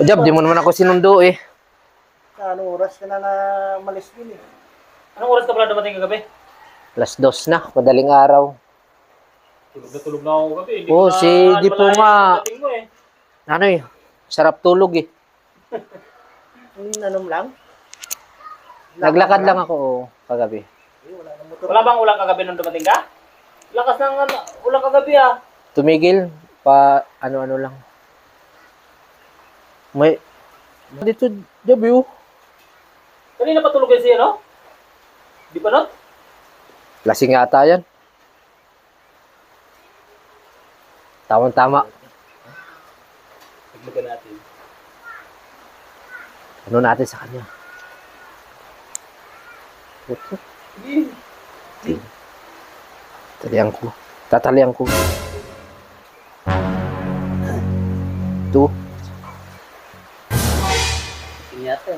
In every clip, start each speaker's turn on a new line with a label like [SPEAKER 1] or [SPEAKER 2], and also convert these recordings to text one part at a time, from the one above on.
[SPEAKER 1] Jab, di mo naman ako sinundo eh.
[SPEAKER 2] Anong oras ka na malis din eh?
[SPEAKER 3] Anong oras ka pala dumating kagabi?
[SPEAKER 1] Alas 2 na, madaling araw.
[SPEAKER 3] Tulog na ako kagabi.
[SPEAKER 1] Oo, si Dipo nga.
[SPEAKER 3] Mo, eh.
[SPEAKER 1] Ano eh, sarap tulog eh.
[SPEAKER 2] Nanom lang?
[SPEAKER 1] Naglakad lang ako kagabi.
[SPEAKER 3] Wala bang ulang kagabi nung dumating ka? Lakas ng ulang kagabi ah.
[SPEAKER 1] Tumigil, pa ano-ano lang. May, dito, Jabi oh.
[SPEAKER 3] Kanina pa tulog siya, no? Di pa, no?
[SPEAKER 1] Lasing yata yan. Tama-tama.
[SPEAKER 3] Paglagan natin.
[SPEAKER 1] Ano natin sa kanya? Talian ko. Tatalian ko. Ito.
[SPEAKER 3] Inyate.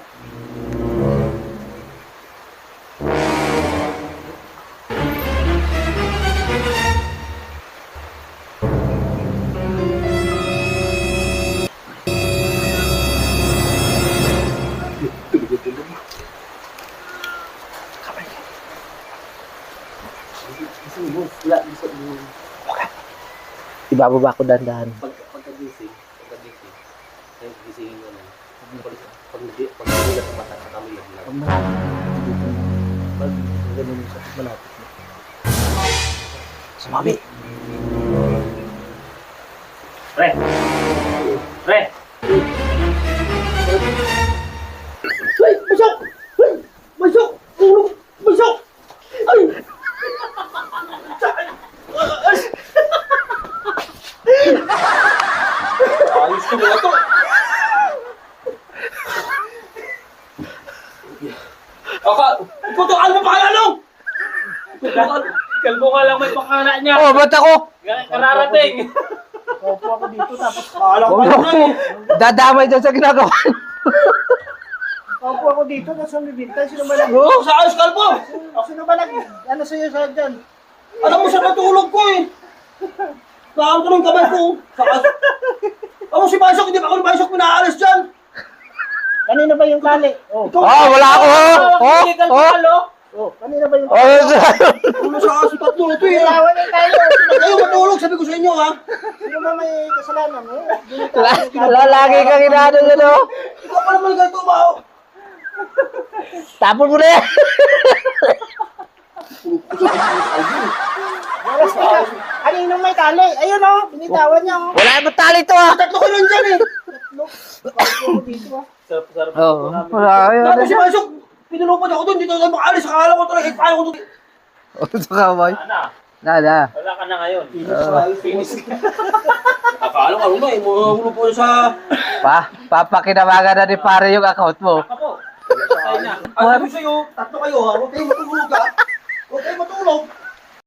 [SPEAKER 1] Ibababa ko dahan-dahan.
[SPEAKER 3] Pagkagising, ay gisingin mo na. Pag nagulat ang mata, saka mo lang.
[SPEAKER 2] Pag ganun sa malapit mo.
[SPEAKER 1] Sumami.
[SPEAKER 3] Pre! Pre!
[SPEAKER 2] Ay! Masok! Ay! Masok! Tulog! Masok! Ay!
[SPEAKER 3] Ayos ko ba ito? Ikaw to, ano pa kaya nung? Kalbo nga lang may pakana niya.
[SPEAKER 1] Oh, ba't ako?
[SPEAKER 3] Kararating.
[SPEAKER 2] Opo ako dito tapos
[SPEAKER 3] Alam
[SPEAKER 1] Huwag
[SPEAKER 3] ko
[SPEAKER 1] ako. Dadamay dyan sa ginagawa.
[SPEAKER 2] opo ako dito tapos bibintay. Sino ba nag...
[SPEAKER 3] Oh, sa ayos kalbo.
[SPEAKER 2] Sino ba nag... Ano sa'yo sa dyan?
[SPEAKER 3] Alam mo sa natulog ko eh. Nakakam ko ng kamay ko. Sa ayos. Ako si Basok, hindi pa ako ni Basok pinaalis dyan.
[SPEAKER 2] Kanina ba yung tali? Oh.
[SPEAKER 1] Wala ako.
[SPEAKER 2] Kanina ba yung
[SPEAKER 3] Ano sa ayos tatlo ito eh.
[SPEAKER 2] Kailangan yung tayo.
[SPEAKER 3] Kayo matulog, sabi ko sa inyo ha.
[SPEAKER 2] Sino ba may kasalanan?
[SPEAKER 1] Lagi kang inaano dyan oh.
[SPEAKER 3] Ikaw pa naman ganito ba?
[SPEAKER 1] Tapon mo na yan.
[SPEAKER 2] Kaninong may tali? Ayun o, binitawan niya o.
[SPEAKER 1] Wala yung tali to ah.
[SPEAKER 3] Tatlo ko nun dyan eh.
[SPEAKER 2] Ako dito ah.
[SPEAKER 3] Sarap-sarap.
[SPEAKER 1] Oo. Wala yun.
[SPEAKER 3] Tapos si Basok, pinulupad ako dun, dito tayo makaalis. Akala ko talaga, paano ko dun.
[SPEAKER 1] Ito ka boy. Nada.
[SPEAKER 3] Wala ka na ngayon. Finish ka. Akala ko ano na eh, mahulog ko sa...
[SPEAKER 1] Papakinabangan na ni pare yung account mo.
[SPEAKER 3] Ako. Ang sabi sa'yo, tatlo kayo ha, huwag kayong matulog ha. Huwag kayong matulog.